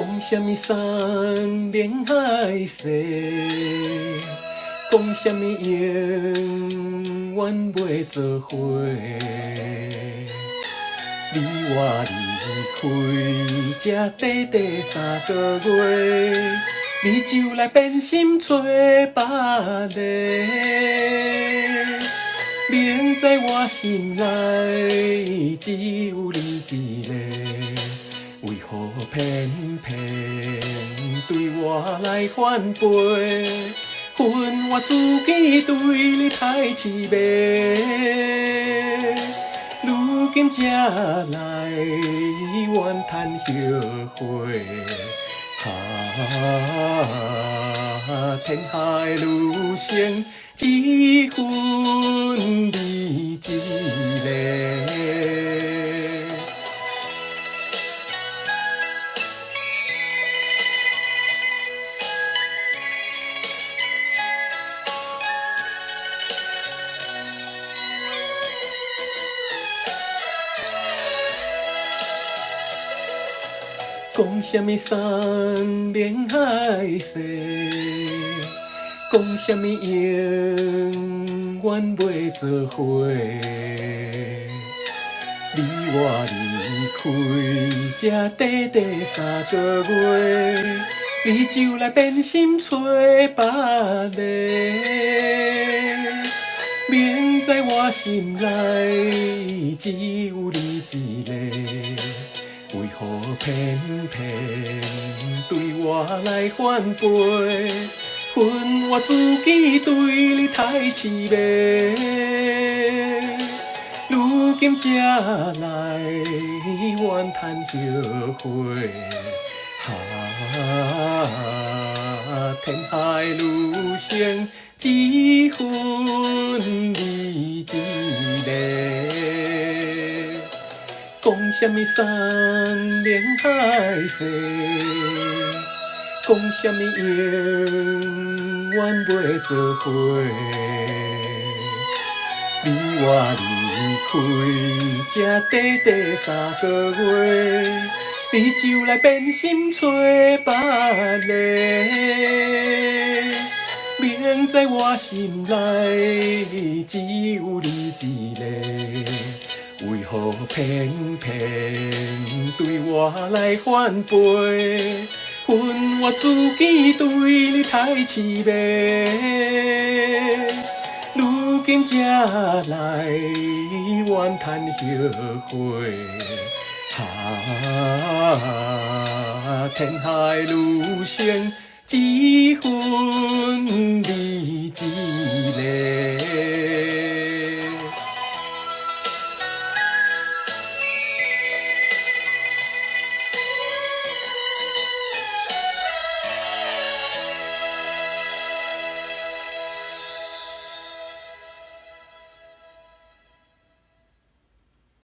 讲什么山盟海誓，讲什么永远袂做伙。你我离开这短短3个月，你就来变心找别个。明知我心内只有你一个，为何偏偏对我来反背？恨我自己对你太痴迷，如今才来怨叹后悔。天海路程，只分你一个。讲什么山盟海誓，讲什么永远袂做伙。你我离开这短短3个月，你就来变心找别个。明知我心内只有你一个，为何偏偏对我来反背？恨我自己对你太痴迷，如今才来怨叹后悔。天海路程，只分你一个。讲什么山盟海誓，讲什么永远袂做伙。你我离开这短短3个月，你就来变心找别个。明知我心内只有你一个，为何偏偏对我来反背？恨我自己对你太痴迷，如今才来怨叹后悔。天海路程，只分你一个。